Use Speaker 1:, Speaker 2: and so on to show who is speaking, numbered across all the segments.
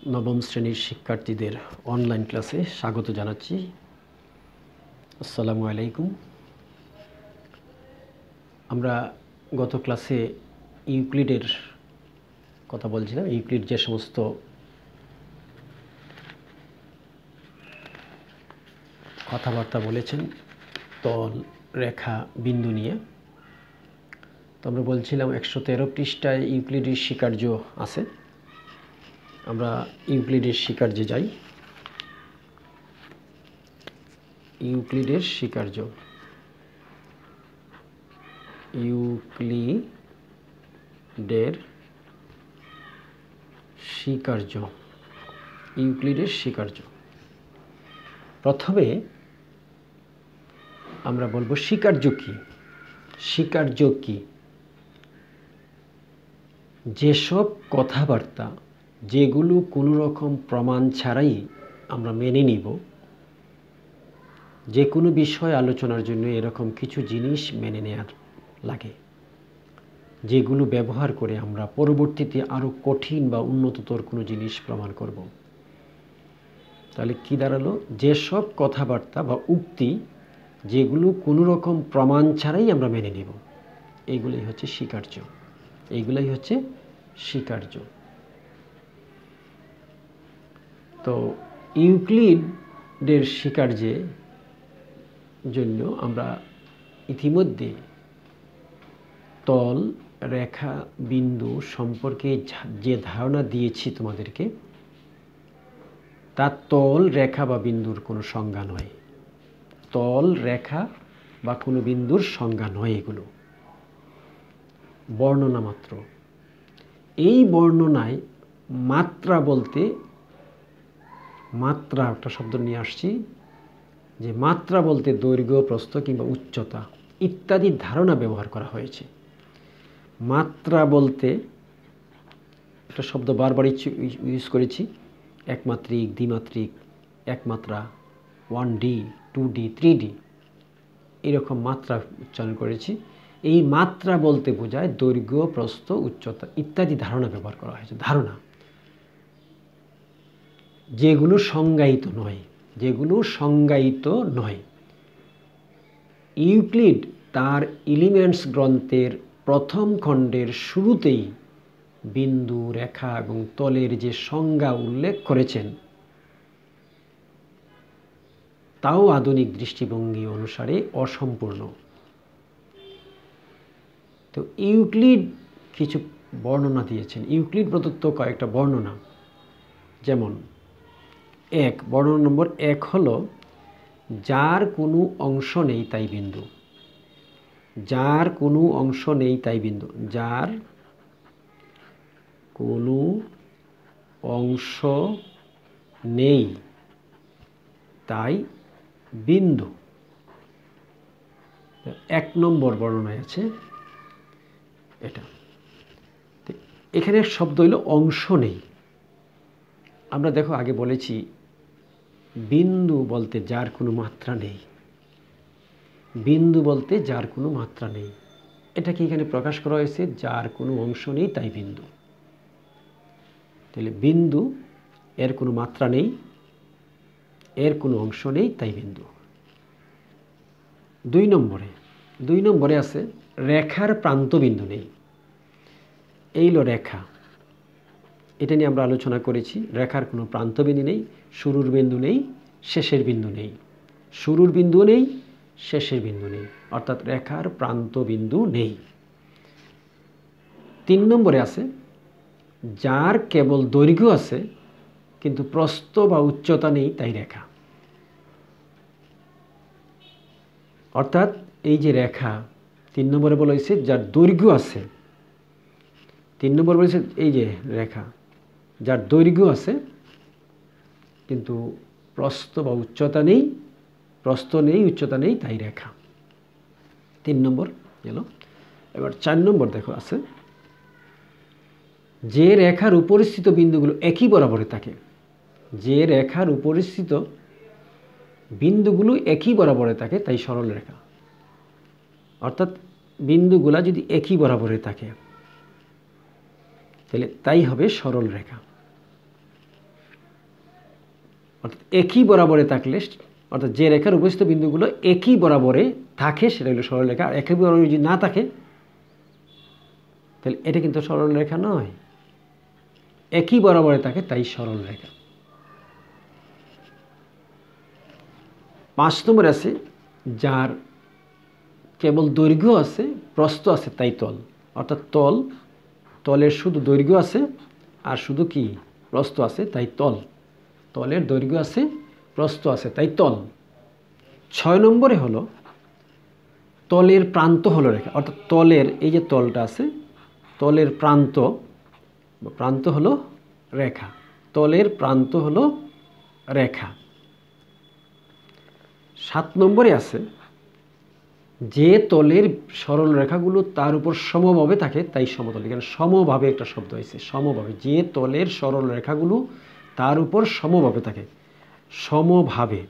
Speaker 1: নবম শ্রেণীর শিক্ষার্থীদের অনলাইন ক্লাসে স্বাগত জানাচ্ছি। আসসালামু আলাইকুম। আমরা গত ক্লাসে ইউক্লিডের কথা বলছিলাম। ইউক্লিড যে সমস্ত কথাবার্তা বলেছেন তল, রেখা, বিন্দু নিয়ে, তো আমরা বলছিলাম 113 পৃষ্ঠায় ইউক্লিডের স্বীকার্য আছে। আমরা ইউক্লিডের স্বীকার্যে যাই। ইউক্লিডের স্বীকার্য, ইউক্লিডের স্বীকার্য, ইউক্লিডের স্বীকার্য। প্রথমে আমরা বলবো স্বীকার্য কি। স্বীকার্য কি? যেসব কথাবার্তা যেগুলো কোনো রকম প্রমাণ ছাড়াই আমরা মেনে নিব। যে কোনো বিষয় আলোচনার জন্য এরকম কিছু জিনিস মেনে নেওয়ার লাগে, যেগুলো ব্যবহার করে আমরা পরবর্তীতে আরও কঠিন বা উন্নততর কোনো জিনিস প্রমাণ করব। তাহলে কি দাঁড়ালো? যেসব কথাবার্তা বা উক্তি যেগুলো কোনো রকম প্রমাণ ছাড়াই আমরা মেনে নেব, এইগুলোই হচ্ছে স্বীকার্য। এইগুলোই হচ্ছে স্বীকার্য। তো ইউক্লিডের স্বীকার্যের জন্য আমরা ইতিমধ্যে তল, রেখা, বিন্দু সম্পর্কে যে ধারণা দিয়েছি তোমাদেরকে, তা তল, রেখা বা বিন্দুর কোনো সংজ্ঞা নয়। তল, রেখা বা কোনো বিন্দুর সংজ্ঞা নয়, এগুলো বর্ণনা মাত্র। এই বর্ণনায় মাত্রা বলতে, মাত্রা একটা শব্দ নিয়ে আসছি, যে মাত্রা বলতে দৈর্ঘ্য, প্রস্থ কিংবা উচ্চতা ইত্যাদি ধারণা ব্যবহার করা হয়েছে। মাত্রা বলতে একটা শব্দ বারবার ইউজ করেছি, একমাত্রিক, দ্বিমাত্রিক, একমাত্রা, 1D, 2D, 3D, এরকম মাত্রা উচ্চারণ করেছি। এই মাত্রা বলতে বোঝায় দৈর্ঘ্য, প্রস্থ, উচ্চতা ইত্যাদি ধারণা ব্যবহার করা হয়েছে। ধারণা, যেগুলো সংজ্ঞায়িত নয়, যেগুলো সংজ্ঞায়িত নয়। ইউক্লিড তার এলিমেন্টস গ্রন্থের প্রথম খণ্ডের শুরুতেই বিন্দু, রেখা এবং তলের যে সংজ্ঞা উল্লেখ করেছেন, তাও আধুনিক দৃষ্টিভঙ্গি অনুসারে অসম্পূর্ণ। তো ইউক্লিড কিছু বর্ণনা দিয়েছেন। ইউক্লিড প্রদত্ত কয়েকটা বর্ণনা, যেমন বর্ণনা নম্বর 1 হলো যার কোনো অংশ নেই তাই বিন্দু। যার কোনো অংশ নেই তাই বিন্দু। যার কোনো অংশ নেই তাই বিন্দু। 1 নম্বর বর্ণনায় আছে এটা। এখানে শব্দ হইল অংশ নেই। আমরা দেখো আগে বলেছি বিন্দু বলতে যার কোনো মাত্রা নেই। বিন্দু বলতে যার কোনো মাত্রা নেই, এটাকে এখানে প্রকাশ করা হয়েছে যার কোনো অংশ নেই তাই বিন্দু। তাহলে বিন্দু, এর কোনো মাত্রা নেই, এর কোনো অংশ নেই তাই বিন্দু। 2 নম্বরে আছে রেখার প্রান্ত বিন্দু নেই। এইলো রেখা, এটা নিয়ে আমরা আলোচনা করেছি। রেখার কোনো প্রান্ত বিন্দু নেই, শুরুর বিন্দু নেই, শেষের বিন্দু নেই। শুরুর বিন্দু নেই, শেষের বিন্দু নেই, অর্থাৎ রেখার প্রান্ত বিন্দু নেই। 3 নম্বরে আছে যার কেবল দৈর্ঘ্য আছে কিন্তু প্রস্থ বা উচ্চতা নেই তাই রেখা। অর্থাৎ এই যে রেখা, 3 নম্বরে বলা হয়েছে যার দৈর্ঘ্য আছে। 3 নম্বর বলেছে এই যে রেখা, যার দৈর্ঘ্য আছে কিন্তু প্রস্থ বা উচ্চতা নেই, প্রস্থ নেই, উচ্চতা নেই তাই রেখা। 3 নম্বর গেল। এবার 4 নম্বর দেখো আছে যে রেখার উপরিস্থিত বিন্দুগুলো একই বরাবরে থাকে। যে রেখার উপরিস্থিত বিন্দুগুলো একই বরাবরে থাকে তাই সরল রেখা। অর্থাৎ বিন্দুগুলা যদি একই বরাবরে থাকে তাহলে তাই হবে সরল রেখা। অর্থাৎ একই বরাবরে থাকলে, অর্থাৎ যে রেখার উপস্থিত বিন্দুগুলো একই বরাবরে থাকে সেটা হলো সরলরেখা। আর একই বরাবরে যদি না থাকে তাহলে এটা কিন্তু সরলরেখা নয়। একই বরাবরে থাকে তাই সরলরেখা। 5 নম্বর আছে যার কেবল দৈর্ঘ্য আছে, প্রস্থ আছে তাই তল। অর্থাৎ তলের শুধু দৈর্ঘ্য আছে আর শুধু কি প্রস্থ আছে তাই তল। তলের দৈর্ঘ্য আছে, প্রস্থ আছে তাই তল। 6 নম্বরে হলো তলের প্রান্ত হলো রেখা। অর্থাৎ তলের এই যে তলটা আছে, তলের প্রান্ত হলো রেখা। তলের প্রান্ত হলো রেখা। 7 নম্বরে আছে যে তলের সরল রেখাগুলো তার উপর সমভাবে থাকে তাই সমতল। এখানে সমভাবে একটা শব্দ হয়েছে, সমভাবে। যে তলের সরল রেখাগুলো তার উপর সমভাবে থাকে, সমভাবে।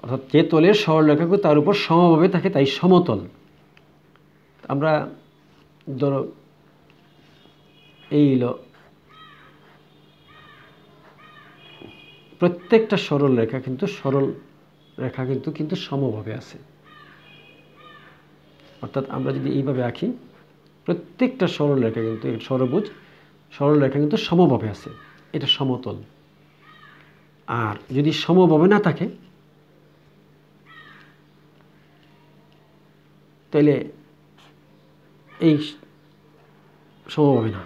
Speaker 1: অর্থাৎ যে তলের সরল রেখাগুলো তার উপর সমভাবে থাকে তাই সমতল। আমরা ধরো এই হলো প্রত্যেকটা সরল রেখা কিন্তু সমভাবে আছে। অর্থাৎ আমরা যদি এইভাবে আঁকি, প্রত্যেকটা সরল রেখা কিন্তু সরল রেখা কিন্তু সমভাবে আছে, এটা সমতল। আর যদি সমভাবে না থাকে তাহলে এই সমভাবে না,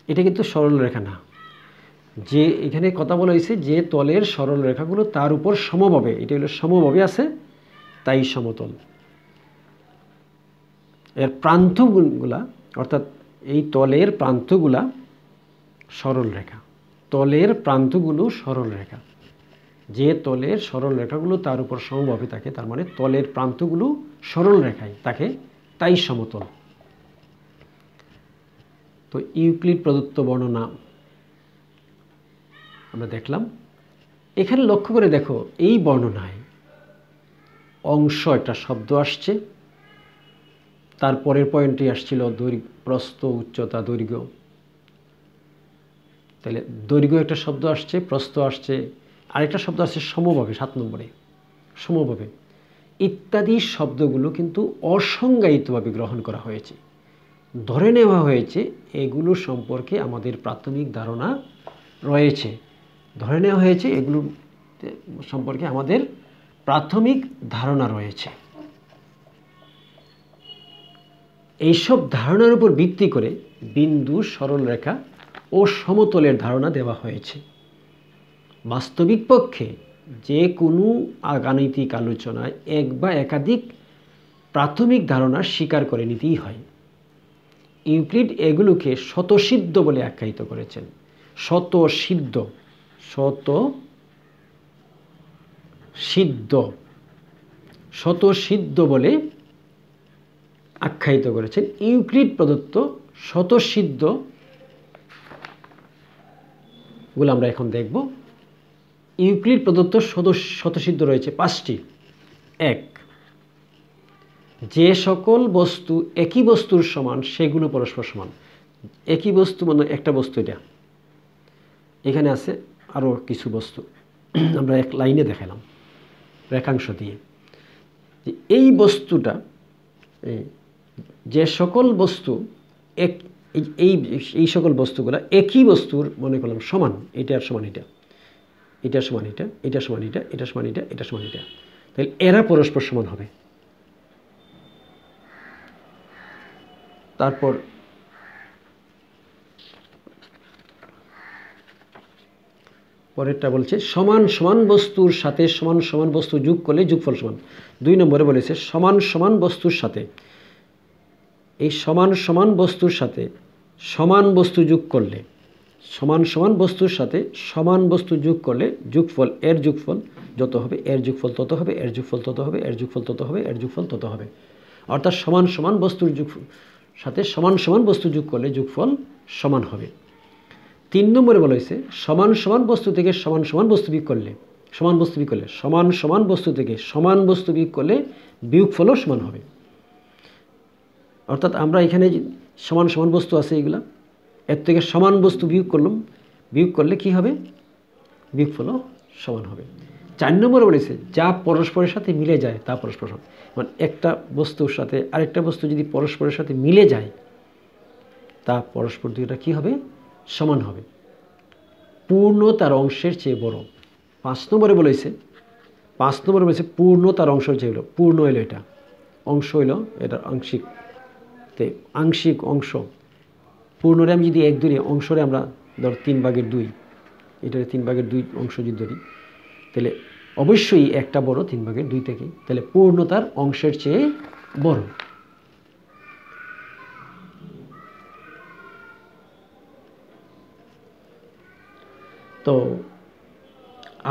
Speaker 1: এটা কিন্তু সরল রেখা না। যে এখানে কথা বলা হয়েছে যে তলের সরল রেখাগুলো তার উপর সমভাবে, এটা হলো সমভাবে আছে তাই সমতল। এর প্রান্তগুলা, অর্থাৎ এই তলের প্রান্তগুলা সরল রেখা। তলের প্রান্তগুলো সরল রেখা। যে তলের সরল রেখাগুলো তার উপর সমভাবে থাকে, তার মানে তলের প্রান্তগুলো সরল রেখায় থাকে তাই সমতল। তো ইউক্লিড প্রদত্ত বর্ণনা আমরা দেখলাম। এখানে লক্ষ্য করে দেখো, এই বর্ণনায় অংশ একটা শব্দ আসছে, তারপরের পয়েন্টে আসছিল প্রস্থ, উচ্চতা, দৈর্ঘ্য। তাহলে দৈর্ঘ্য একটা শব্দ আসছে, প্রস্থ আসছে, আরেকটা শব্দ আসছে সমভাবে। 7 নম্বরে সমভাবে ইত্যাদি শব্দগুলো কিন্তু অসংজ্ঞায়িতভাবে গ্রহণ করা হয়েছে। ধরে নেওয়া হয়েছে এগুলো সম্পর্কে আমাদের প্রাথমিক ধারণা রয়েছে। ধরে নেওয়া হয়েছে এগুলো সম্পর্কে আমাদের প্রাথমিক ধারণা রয়েছে। এইসব ধারণার উপর ভিত্তি করে বিন্দু, সরলরেখা ও সমতলের ধারণা দেওয়া হয়েছে। বাস্তবিক পক্ষে যে কোনো গাণিতিক আলোচনায় এক বা একাধিক প্রাথমিক ধারণা স্বীকার করে নিতেই হয়। ইউক্লিড এগুলোকে স্বতঃসিদ্ধ বলে আখ্যায়িত করেছেন। স্বতঃসিদ্ধ বলে আখ্যায়িত করেছেন। ইউক্লিড প্রদত্ত স্বতঃসিদ্ধ গুলো আমরা এখন দেখব। ইউক্লিড প্রদত্ত স্বতঃসিদ্ধ রয়েছে 5টি। 1, যে সকল বস্তু একই বস্তুর সমান সেগুলো পরস্পর সমান। একই বস্তু মানে একটা বস্তু, এটা এখানে আছে আরও কিছু বস্তু, আমরা এক লাইনে দেখালাম রেখাংশ দিয়ে যে এই বস্তুটা, যে সকল বস্তু এই সকল বস্তুগুলো একই বস্তুর মনে করলাম সমান, এটার সমান এটা, এটার সমান এটা, এটার সমান এটা, এটার সমান এটা, এটার সমান এটা, তাহলে এরা পরস্পর সমান হবে। তারপর পরেরটা বলছে সমান সমান বস্তুর সাথে সমান সমান বস্তু যোগ করলে যোগফল সমান। 2 নম্বরে বলেছে সমান সমান বস্তুর সাথে, এই সমান সমান বস্তুর সাথে সমান বস্তু যোগ করলে, সমান সমান বস্তুর সাথে সমান বস্তু যোগ করলে যোগফল, এর যোগফল যত হবে এর যোগফল তত হবে, এর যোগফল তত হবে, এর যোগফল তত হবে, এর যোগফল তত হবে। অর্থাৎ সমান সমান বস্তুর সাথে সমান সমান বস্তু যোগ করলে যোগফল সমান হবে। 3 নম্বরে বলা হয়েছে সমান সমান বস্তু থেকে সমান সমান বস্তু বিয়োগ করলে, সমান সমান বস্তু থেকে সমান বস্তু বিয়োগ করলে বিয়োগফলও সমান হবে। অর্থাৎ আমরা এখানে সমান সমান বস্তু আছে, এগুলা এর থেকে সমান বস্তু বিয়োগ করলাম, বিয়োগ করলে কি হবে? বিয়োগফলও সমান হবে। 4 নম্বরে বলেছে যা পরস্পরের সাথে মিলে যায় তা পরস্পর সমান। মানে একটা বস্তুর সাথে আরেকটা বস্তু যদি পরস্পরের সাথে মিলে যায় তা পরস্পর দুইটা কি হবে? সমান হবে। পূর্ণ তার অংশের চেয়ে বড়। 5 নম্বরে বলেছে পূর্ণ তার অংশের চেয়ে বড়। পূর্ণ হইল এটা, অংশ হইল এটার আংশিক। তে আংশিক অংশ পূর্ণরে আমি যদি 1 ধরি, অংশরে আমরা ধর 3/2, এটারে 3/2 অংশ যদি ধরি, তাহলে অবশ্যই একটা বড় 3/2 থেকে। তাহলে পূর্ণ তার অংশের চেয়ে বড়। তো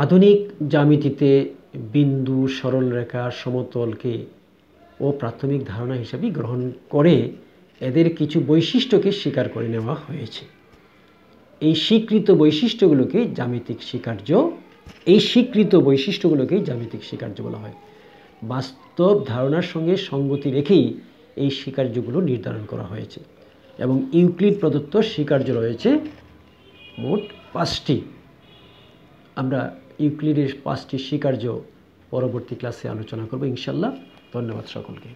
Speaker 1: আধুনিক জ্যামিতিতে বিন্দু, সরলরেখা, সমতলকে প্রাথমিক ধারণা হিসেবে গ্রহণ করে এদের কিছু বৈশিষ্ট্যকে স্বীকার করে নেওয়া হয়েছে। এই স্বীকৃত বৈশিষ্ট্যগুলোকেই জ্যামিতিক স্বীকার্য বলা হয়। বাস্তব ধারণার সঙ্গে সঙ্গতি রেখেই এই স্বীকার্যগুলো নির্ধারণ করা হয়েছে এবং ইউক্লিড প্রদত্ত স্বীকার্য রয়েছে মোট 5টি। আমরা ইউক্লিডের 5টি স্বীকার্য পরবর্তী ক্লাসে আলোচনা করব ইনশাআল্লাহ। ধন্যবাদ সকলকে।